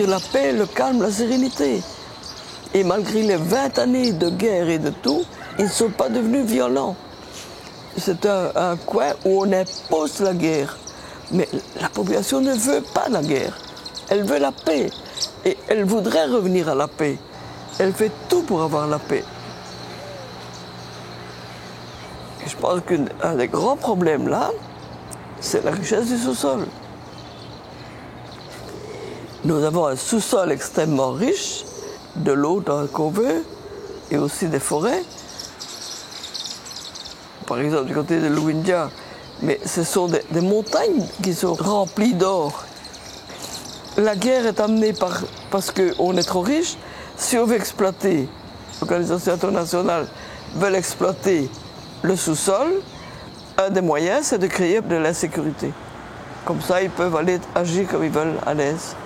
rétablir la paix, le calme, la sérénité. Et malgré les 20 années de guerre et de tout, ils ne sont pas devenus violents. C'est un coin où on impose la guerre. Mais la population ne veut pas la guerre. Elle veut la paix. Et elle voudrait revenir à la paix. Elle fait tout pour avoir la paix. Et je pense qu'un des grands problèmes là, c'est la richesse du sous-sol. Nous avons un sous-sol extrêmement riche, de l'eau dans qu'on veut, et aussi des forêts. Par exemple, du côté de l'Ouindia, mais ce sont des montagnes qui sont remplies d'or. La guerre est amenée parce qu'on est trop riche. Si on veut exploiter, l'Organisation internationale veut exploiter le sous-sol, un des moyens, c'est de créer de l'insécurité. Comme ça, ils peuvent aller agir comme ils veulent à l'aise.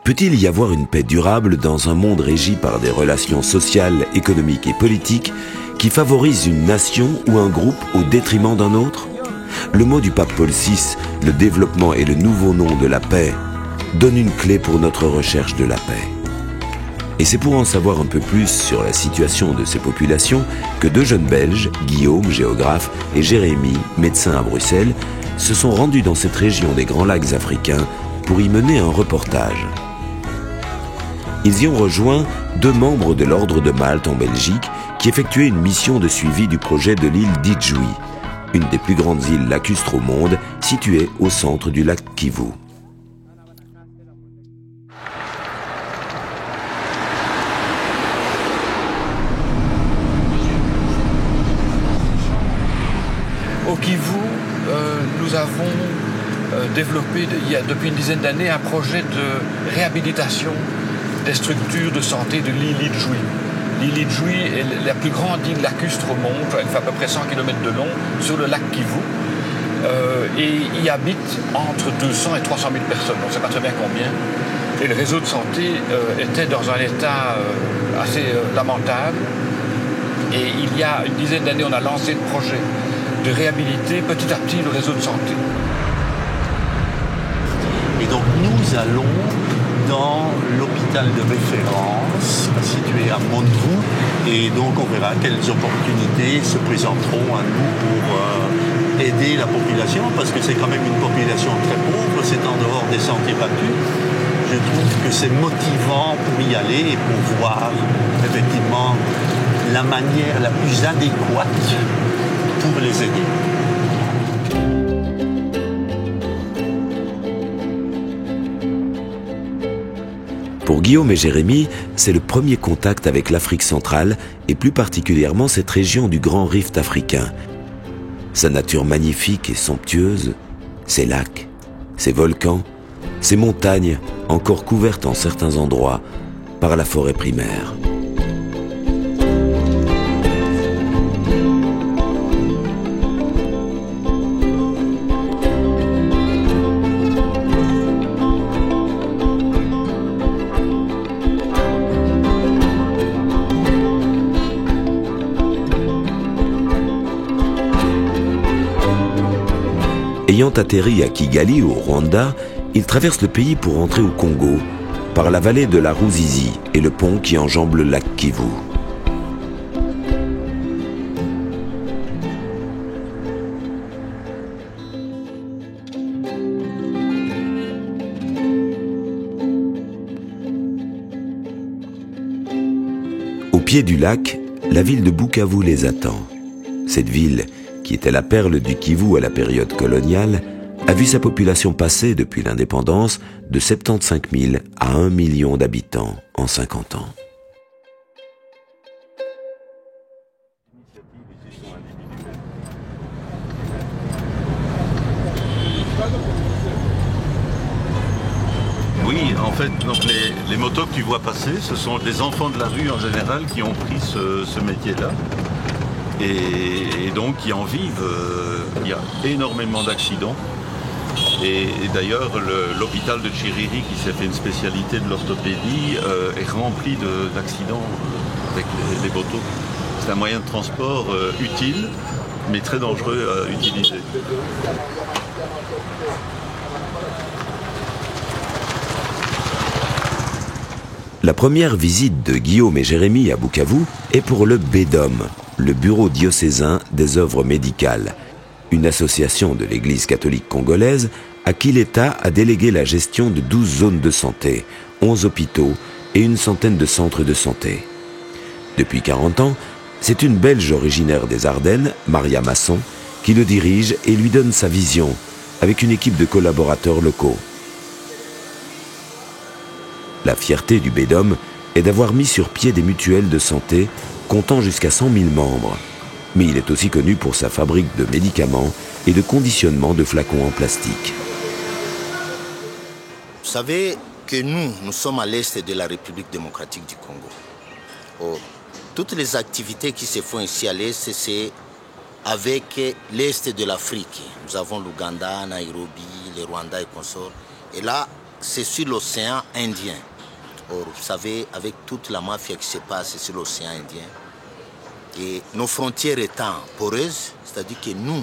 Peut-il y avoir une paix durable dans un monde régi par des relations sociales, économiques et politiques qui favorisent une nation ou un groupe au détriment d'un autre? Le mot du pape Paul VI, le développement et le nouveau nom de la paix, donne une clé pour notre recherche de la paix. Et c'est pour en savoir un peu plus sur la situation de ces populations que deux jeunes Belges, Guillaume, géographe, et Jérémy, médecin à Bruxelles, se sont rendus dans cette région des Grands Lacs africains pour y mener un reportage. Ils y ont rejoint deux membres de l'Ordre de Malte en Belgique qui effectuaient une mission de suivi du projet de l'île d'Idjouï, une des plus grandes îles lacustres au monde, située au centre du lac Kivu. Au Kivu, nous avons développé depuis une dizaine d'années un projet de réhabilitation des structures de santé de l'île d'Idjouï. L'île d'Idjouï est la plus grande île lacustre au monde, elle fait à peu près 100 km de long, sur le lac Kivu. Et y habitent entre 200 et 300 000 personnes, on ne sait pas très bien combien. Et le réseau de santé était dans un état assez lamentable. Et il y a une dizaine d'années, on a lancé le projet de réhabiliter petit à petit le réseau de santé. Et donc nous allons dans l'hôpital de référence situé à Mondrou, et donc on verra quelles opportunités se présenteront à nous pour aider la population, parce que c'est quand même une population très pauvre, c'est en dehors des sentiers battus. Je trouve que c'est motivant pour y aller et pour voir effectivement la manière la plus adéquate pour les aider. Pour Guillaume et Jérémy, c'est le premier contact avec l'Afrique centrale et plus particulièrement cette région du Grand Rift africain. Sa nature magnifique et somptueuse, ses lacs, ses volcans, ses montagnes encore couvertes en certains endroits par la forêt primaire. Ayant atterri à Kigali, au Rwanda, il traverse le pays pour entrer au Congo, par la vallée de la Ruzizi et le pont qui enjambe le lac Kivu. Au pied du lac, la ville de Bukavu les attend. Cette ville, qui était la perle du Kivu à la période coloniale, a vu sa population passer depuis l'indépendance de 75 000 à 1 million d'habitants en 50 ans. Oui, en fait, donc les motos que tu vois passer, ce sont des enfants de la rue en général qui ont pris ce métier-là. Et donc qui en vivent. Il y a énormément d'accidents. Et d'ailleurs, l'hôpital de Chiriri, qui s'est fait une spécialité de l'orthopédie, est rempli d'accidents avec les motos. C'est un moyen de transport utile mais très dangereux à utiliser. La première visite de Guillaume et Jérémy à Bukavu est pour le BEDOM, le Bureau diocésain des œuvres médicales, une association de l'Église catholique congolaise à qui l'État a délégué la gestion de 12 zones de santé, 11 hôpitaux et une centaine de centres de santé. Depuis 40 ans, c'est une Belge originaire des Ardennes, Maria Masson, qui le dirige et lui donne sa vision, avec une équipe de collaborateurs locaux. La fierté du BEDOM est d'avoir mis sur pied des mutuelles de santé comptant jusqu'à 100 000 membres. Mais il est aussi connu pour sa fabrique de médicaments et de conditionnement de flacons en plastique. Vous savez que nous sommes à l'est de la République démocratique du Congo. Oh, toutes les activités qui se font ici à l'est, c'est avec l'est de l'Afrique. Nous avons l'Ouganda, Nairobi, le Rwanda et consorts. Et là, c'est sur l'océan Indien. Or, vous savez, avec toute la mafia qui se passe sur l'océan Indien, et nos frontières étant poreuses, c'est-à-dire que nous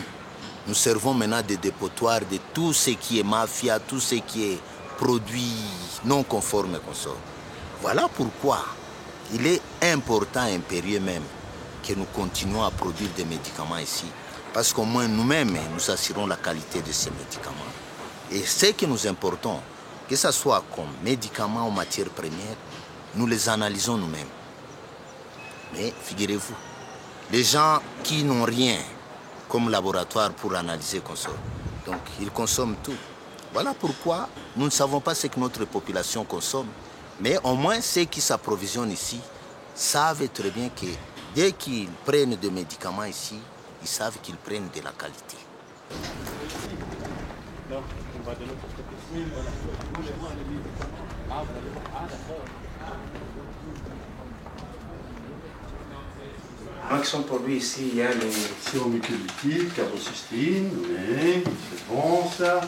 servons maintenant de dépotoir de tout ce qui est mafia, tout ce qui est produit non conforme et consorts. Voilà pourquoi il est important, impérieux même, que nous continuons à produire des médicaments ici. Parce qu'au moins nous-mêmes, nous assurons la qualité de ces médicaments. Et ce que nous importons, que ce soit comme médicaments ou matières premières, nous les analysons nous-mêmes. Mais figurez-vous, les gens qui n'ont rien comme laboratoire pour analyser consomment. Donc ils consomment tout. Voilà pourquoi nous ne savons pas ce que notre population consomme. Mais au moins ceux qui s'approvisionnent ici savent très bien que dès qu'ils prennent des médicaments ici, ils savent qu'ils prennent de la qualité. Qui sont produits ici, il y a les Sirop-mucolytique, carbocystine, oui, c'est bon ça.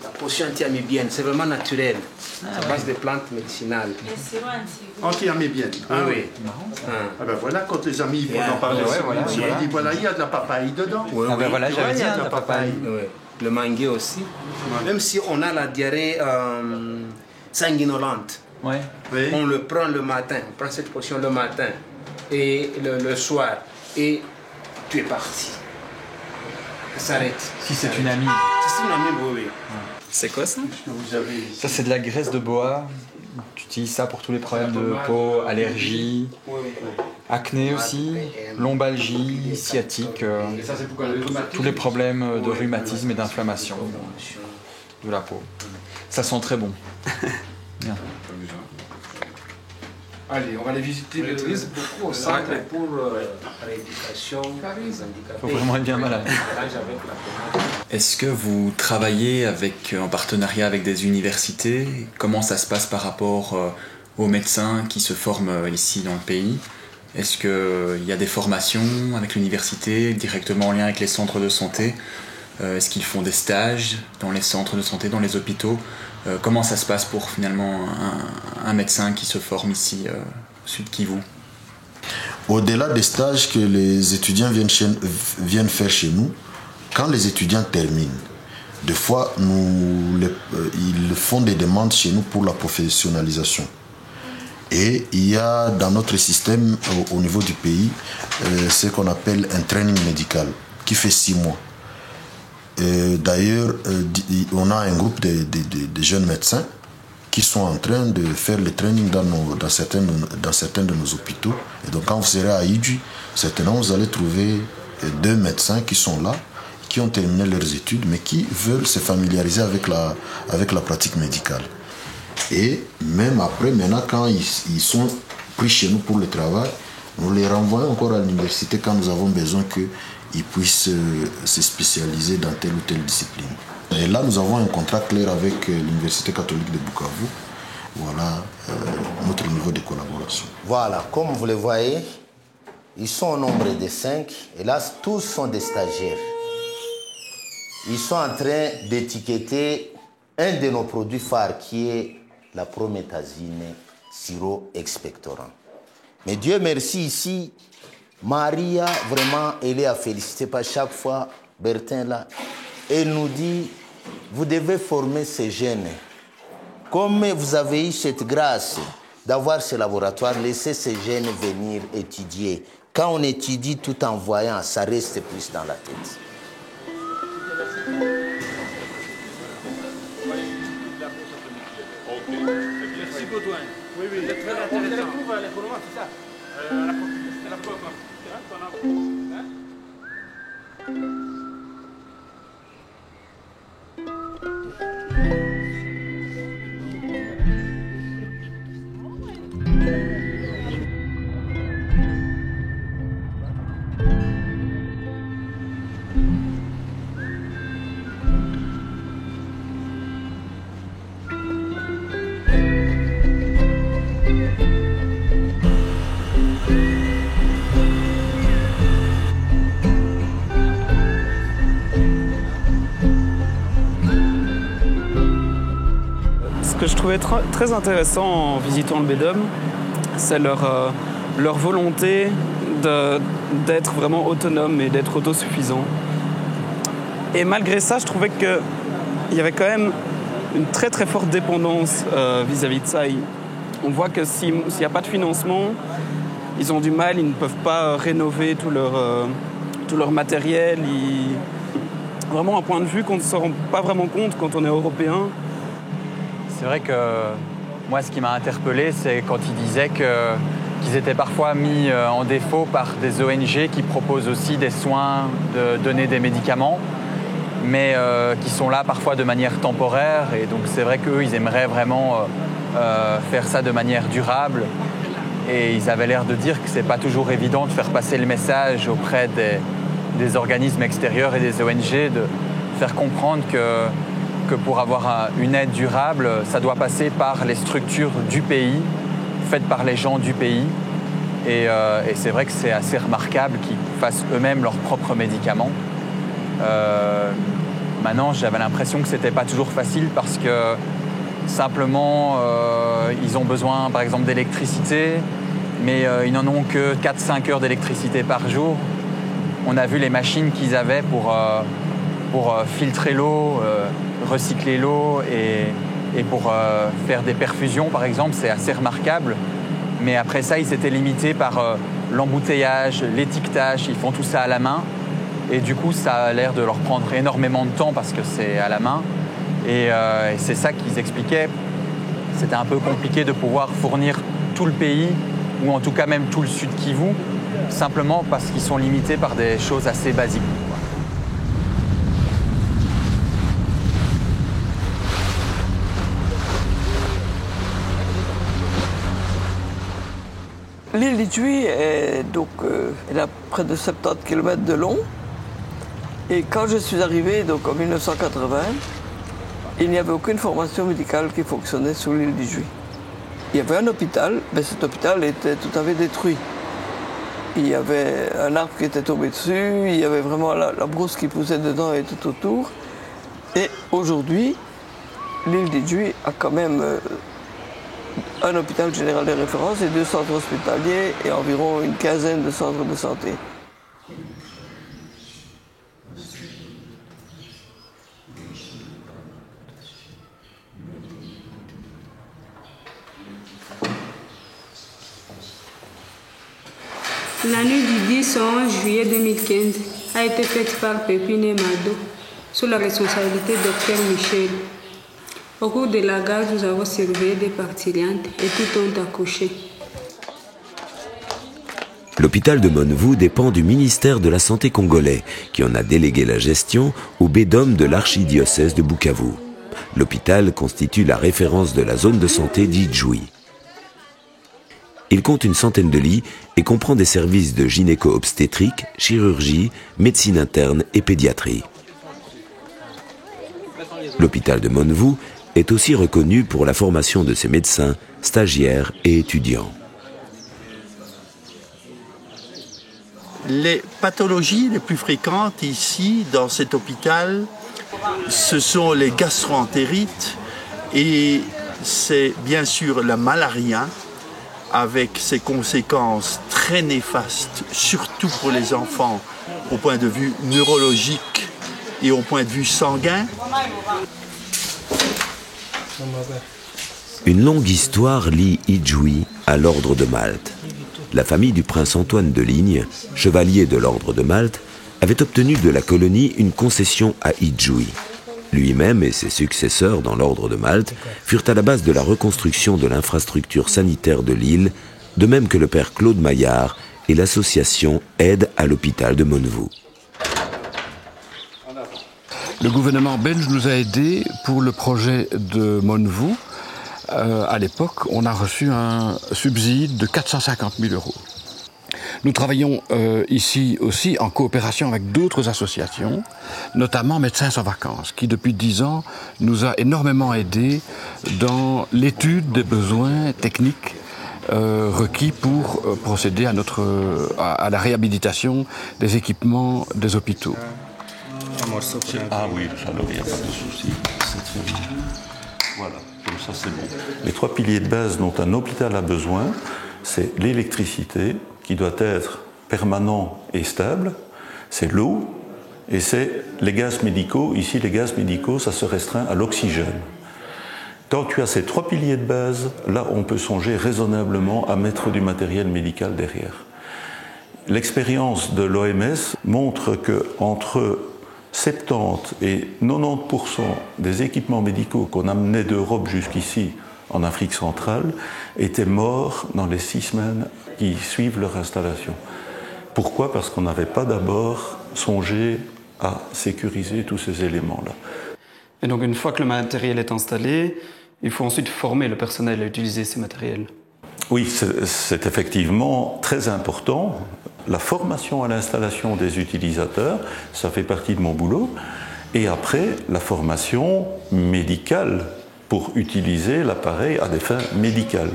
la potion anti-amibienne, c'est vraiment naturel. C'est à base de plantes médicinales. Anti-amibienne. Oui, oui. Ah ben voilà, quand les amis vont en parler, voilà, ils disent voilà, il y a de la papaye dedans. Oui, Ah ben voilà, Tu vois, j'avais il dit y a de la papaye. Oui. Le manguier aussi. Même si on a la diarrhée sanguinolente, Ouais. Oui. on le prend le matin, on prend cette potion le matin et le soir, et tu es parti. Ça s'arrête. Si c'est une amie. C'est une amie, oui. C'est quoi ça? Que vous avez ici. Ça c'est de la graisse de bois. Tu utilises ça pour tous les problèmes de peau, allergies, acné aussi, lombalgie, sciatique, tous les problèmes de rhumatisme et d'inflammation de la peau. Ça sent très bon. Bien. Allez, on va les visiter. On utilise beaucoup au centre pour la rééducation des handicapés. Faut vraiment être bien malade. Est-ce que vous travaillez en partenariat avec des universités? Comment ça se passe par rapport aux médecins qui se forment ici dans le pays? Est-ce qu'il y a des formations avec l'université, directement en lien avec les centres de santé? Est-ce qu'ils font des stages dans les centres de santé, dans les hôpitaux? Comment ça se passe pour finalement un médecin qui se forme ici au sud Kivu? Au-delà des stages que les étudiants viennent faire chez nous, quand les étudiants terminent, des fois ils font des demandes chez nous pour la professionnalisation. Et il y a dans notre système au niveau du pays ce qu'on appelle un training médical qui fait 6 mois. D'ailleurs, on a un groupe de jeunes médecins qui sont en train de faire le training dans certains de nos hôpitaux. Et donc quand vous serez à Idju, certainement vous allez trouver 2 médecins qui sont là, qui ont terminé leurs études, mais qui veulent se familiariser avec la pratique médicale. Et même après, maintenant, quand ils sont pris chez nous pour le travail, nous les renvoyons encore à l'université quand nous avons besoin qu'ils puissent se spécialiser dans telle ou telle discipline. Et là, nous avons un contrat clair avec l'Université catholique de Bukavu. Voilà notre niveau de collaboration. Voilà, comme vous le voyez, ils sont au nombre de 5. Et là, tous sont des stagiaires. Ils sont en train d'étiqueter un de nos produits phares qui est la prométhazine sirop expectorant. Mais Dieu merci, ici, Maria, vraiment, elle est à féliciter parce que chaque fois, Bertin, là, elle nous dit, vous devez former ces jeunes. Comme vous avez eu cette grâce d'avoir ce laboratoire, laissez ces jeunes venir étudier. Quand on étudie tout en voyant, ça reste plus dans la tête. Merci Baudouin. Oui, oui. C'est très intéressant. Ce que je trouvais très intéressant en visitant le BEDOM, c'est leur volonté d'être vraiment autonome et d'être autosuffisant. Et malgré ça, je trouvais qu'il y avait quand même une très très forte dépendance vis-à-vis de ça. On voit que s'il n'y a pas de financement, ils ont du mal, ils ne peuvent pas rénover tout leur matériel. Vraiment un point de vue qu'on ne se rend pas vraiment compte quand on est européen. C'est vrai que moi, ce qui m'a interpellé, c'est quand ils disaient qu'ils étaient parfois mis en défaut par des ONG qui proposent aussi des soins, de donner des médicaments, mais qui sont là parfois de manière temporaire. Et donc c'est vrai qu'eux, ils aimeraient vraiment faire ça de manière durable. Et ils avaient l'air de dire que c'est pas toujours évident de faire passer le message auprès des organismes extérieurs et des ONG, de faire comprendre que pour avoir une aide durable, ça doit passer par les structures du pays, faites par les gens du pays. Et c'est vrai que c'est assez remarquable qu'ils fassent eux-mêmes leurs propres médicaments. Maintenant, j'avais l'impression que c'était pas toujours facile parce que simplement, ils ont besoin, par exemple, d'électricité, mais ils n'en ont que 4-5 heures d'électricité par jour. On a vu les machines qu'ils avaient pour filtrer l'eau, recycler l'eau et pour faire des perfusions, par exemple, c'est assez remarquable. Mais après ça, ils s'étaient limités par l'embouteillage, l'étiquetage, ils font tout ça à la main. Et du coup, ça a l'air de leur prendre énormément de temps parce que c'est à la main. Et c'est ça qu'ils expliquaient. C'était un peu compliqué de pouvoir fournir tout le pays, ou en tout cas même tout le sud Kivu, simplement parce qu'ils sont limités par des choses assez basiques. L'île d'Idjouï est elle a près de 70 km de long. Et quand je suis arrivé, donc en 1980, il n'y avait aucune formation médicale qui fonctionnait sur l'île d'Idjouï. Il y avait un hôpital, mais cet hôpital était tout à fait détruit. Il y avait un arbre qui était tombé dessus, il y avait vraiment la brousse qui poussait dedans et tout autour. Et aujourd'hui, l'île d'Idjouï a quand même un hôpital général de référence et 2 centres hospitaliers et environ une quinzaine de centres de santé. La nuit du 10 au 11 juillet 2015 a été faite par Pépine et Mado, sous la responsabilité du Dr Michel. Au cours de la garde, nous avons surveillé des parturientes et toutes ont accouché. L'hôpital de Monvou dépend du ministère de la Santé congolais, qui en a délégué la gestion au BEDOM de l'archidiocèse de Bukavu. L'hôpital constitue la référence de la zone de santé d'Idjouï. Il compte une centaine de lits et comprend des services de gynéco-obstétrique, chirurgie, médecine interne et pédiatrie. L'hôpital de Monvou est aussi reconnu pour la formation de ses médecins, stagiaires et étudiants. Les pathologies les plus fréquentes ici, dans cet hôpital, ce sont les gastroentérites et c'est bien sûr la malaria, avec ses conséquences très néfastes, surtout pour les enfants, au point de vue neurologique et au point de vue sanguin. Une longue histoire lie Idjoui à l'ordre de Malte. La famille du prince Antoine de Ligne, chevalier de l'ordre de Malte, avait obtenu de la colonie une concession à Idjoui. Lui-même et ses successeurs dans l'ordre de Malte furent à la base de la reconstruction de l'infrastructure sanitaire de l'île, de même que le père Claude Maillard et l'association Aide à l'hôpital de Monnevoux. Le gouvernement belge nous a aidés pour le projet de Monnevoux. À l'époque, on a reçu un subside de 450 000 €. Nous travaillons ici aussi en coopération avec d'autres associations, notamment Médecins sans vacances, qui depuis 10 ans nous a énormément aidés dans l'étude des besoins techniques requis pour procéder à la réhabilitation des équipements des hôpitaux. Ah oui, alors il n'y a pas de souci, c'est très bien. Voilà, comme ça c'est bon. Les 3 piliers de base dont un hôpital a besoin, c'est l'électricité, qui doit être permanent et stable, c'est l'eau, et c'est les gaz médicaux. Ici, les gaz médicaux, ça se restreint à l'oxygène. Tant que tu as ces 3 piliers de base, là, on peut songer raisonnablement à mettre du matériel médical derrière. L'expérience de l'OMS montre qu'entre 70 et 90% des équipements médicaux qu'on amenait d'Europe jusqu'ici, en Afrique centrale, étaient morts dans les 6 semaines qui suivent leur installation. Pourquoi? Parce qu'on n'avait pas d'abord songé à sécuriser tous ces éléments-là. Et donc une fois que le matériel est installé, il faut ensuite former le personnel à utiliser ces matériels. Oui, c'est effectivement très important. La formation à l'installation des utilisateurs, ça fait partie de mon boulot. Et après, la formation médicale pour utiliser l'appareil à des fins médicales.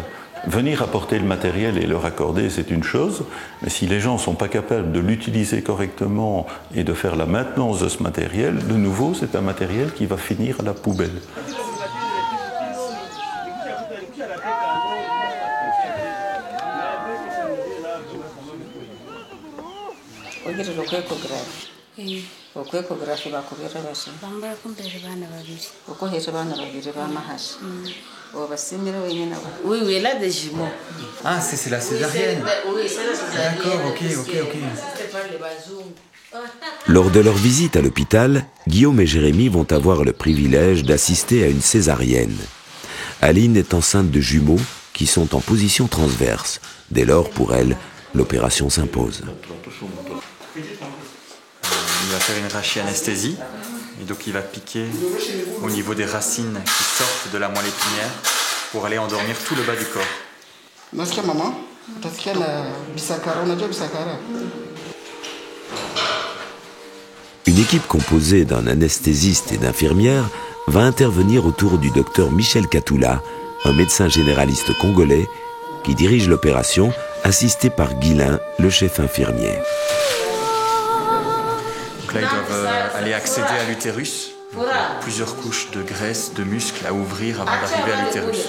Venir apporter le matériel et le raccorder, c'est une chose, mais si les gens ne sont pas capables de l'utiliser correctement et de faire la maintenance de ce matériel, de nouveau, c'est un matériel qui va finir à la poubelle. Oui, elle a des jumeaux. Ah, c'est la césarienne. Oui, c'est la césarienne. D'accord, ok. Lors de leur visite à l'hôpital, Guillaume et Jérémy vont avoir le privilège d'assister à une césarienne. Aline est enceinte de jumeaux qui sont en position transverse. Dès lors, pour elle, l'opération s'impose. Il va faire une rachianesthésie, et donc il va piquer au niveau des racines qui sortent de la moelle épinière pour aller endormir tout le bas du corps. Une équipe composée d'un anesthésiste et d'infirmières va intervenir autour du docteur Michel Katoula, un médecin généraliste congolais qui dirige l'opération, assisté par Guilain, le chef infirmier. Donc là, ils doivent aller accéder à l'utérus. Plusieurs couches de graisse, de muscles à ouvrir avant d'arriver à l'utérus.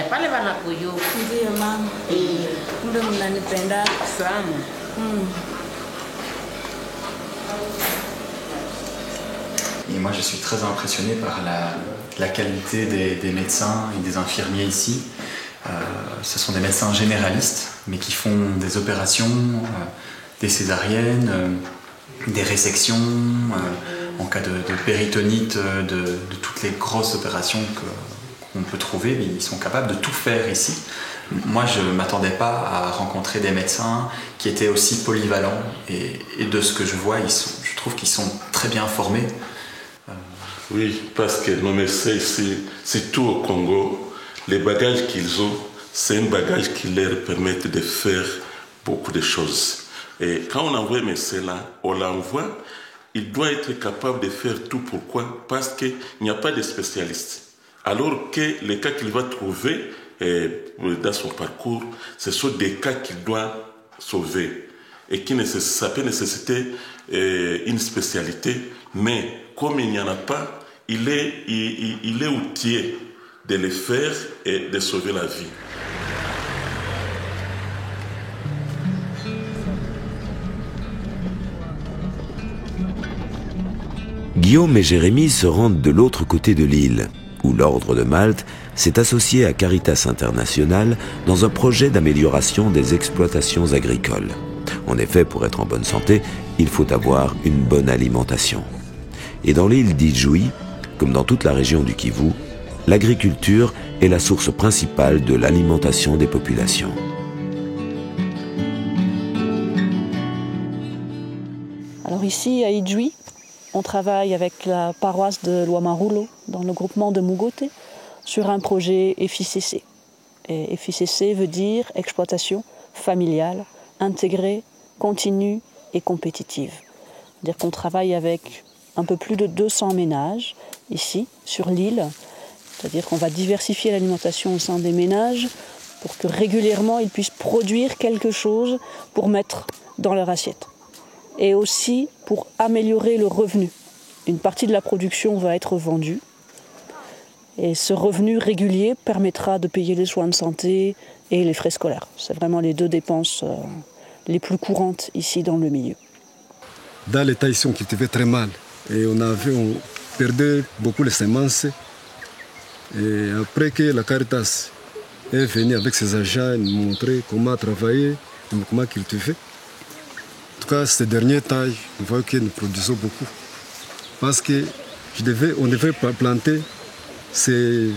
Pale wanakuyu. Ndio mama. Ndio mnanipenda sana. Et moi, je suis très impressionné par la qualité des médecins et des infirmiers ici. Ce sont des médecins généralistes, mais qui font des opérations, des césariennes, des résections, en cas de péritonite, de toutes les grosses opérations qu'on peut trouver, mais ils sont capables de tout faire ici. Moi, je ne m'attendais pas à rencontrer des médecins qui étaient aussi polyvalents, et de ce que je vois, je trouve qu'ils sont très bien formés. Oui, parce que nos médecins ici, surtout au Congo, les bagages qu'ils ont, c'est un bagage qui leur permet de faire beaucoup de choses. Et quand on envoie un médecin là, on l'envoie, il doit être capable de faire tout. Pourquoi? Parce qu'il n'y a pas de spécialiste. Alors que les cas qu'il va trouver dans son parcours, ce sont des cas qu'il doit sauver. Et ça peut nécessiter une spécialité, mais comme il n'y en a pas, il est outillé de le faire et de sauver la vie. Guillaume et Jérémy se rendent de l'autre côté de l'île, où l'Ordre de Malte s'est associé à Caritas International dans un projet d'amélioration des exploitations agricoles. En effet, pour être en bonne santé, il faut avoir une bonne alimentation. Et dans l'île d'Idjouï, comme dans toute la région du Kivu, l'agriculture est la source principale de l'alimentation des populations. Alors ici, à Idjouï, on travaille avec la paroisse de Loamarulo, dans le groupement de Mugote, sur un projet FICC. Et FICC veut dire exploitation familiale, intégrée, continue et compétitive. C'est-à-dire qu'on travaille avec un peu plus de 200 ménages, ici, sur l'île. C'est-à-dire qu'on va diversifier l'alimentation au sein des ménages pour que régulièrement ils puissent produire quelque chose pour mettre dans leur assiette. Et aussi pour améliorer le revenu. Une partie de la production va être vendue. Et ce revenu régulier permettra de payer les soins de santé et les frais scolaires. C'est vraiment les deux dépenses les plus courantes ici dans le milieu. Dans l'état ici, on cultivait très mal. Et on perdait beaucoup les semences. Et après que la Caritas est venue avec ses agents nous montrer comment travailler, comment cultiver. En tout cas, ces derniers temps, on voit que nous produisons beaucoup. Parce qu'on devait planter ces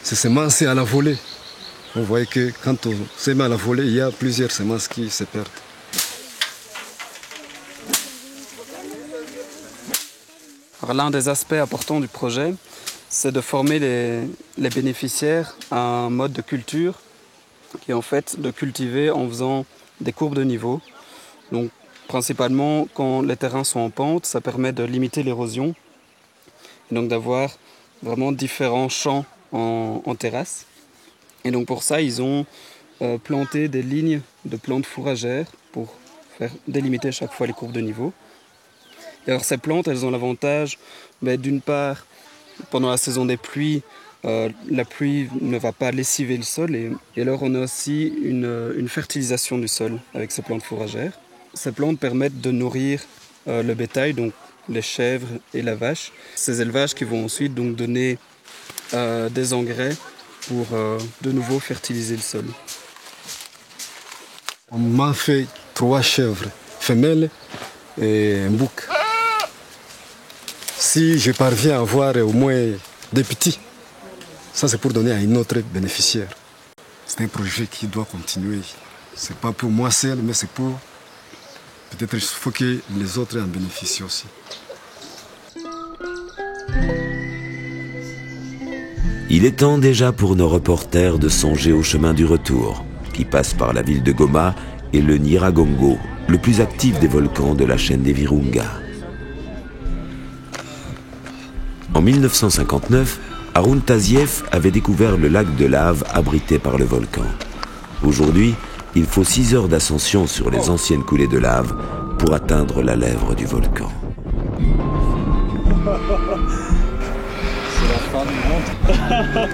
semences à la volée. On voit que quand on sème à la volée, il y a plusieurs semences qui se perdent. L'un des aspects importants du projet, c'est de former les bénéficiaires à un mode de culture qui est en fait de cultiver en faisant des courbes de niveau. Donc, principalement, quand les terrains sont en pente, ça permet de limiter l'érosion et donc d'avoir vraiment différents champs en terrasse. Et donc pour ça, ils ont planté des lignes de plantes fourragères pour faire délimiter chaque fois les courbes de niveau. Et alors ces plantes, elles ont l'avantage, d'une part, pendant la saison des pluies, la pluie ne va pas lessiver le sol et alors on a aussi une fertilisation du sol avec ces plantes fourragères. Ces plantes permettent de nourrir le bétail, donc les chèvres et la vache. Ces élevages qui vont ensuite donc donner des engrais pour de nouveau fertiliser le sol. On m'a fait 3 chèvres femelles et un bouc. Si je parviens à avoir au moins des petits, ça c'est pour donner à une autre bénéficiaire. C'est un projet qui doit continuer. C'est pas pour moi seul, mais c'est pour... Peut-être il faut que les autres en bénéficient aussi. Il est temps déjà pour nos reporters de songer au chemin du retour, qui passe par la ville de Goma et le Nyiragongo, le plus actif des volcans de la chaîne des Virunga. En 1959, Haroun Tazieff avait découvert le lac de lave abrité par le volcan. Aujourd'hui, il faut 6 heures d'ascension sur les anciennes coulées de lave pour atteindre la lèvre du volcan. C'est la fin du monde.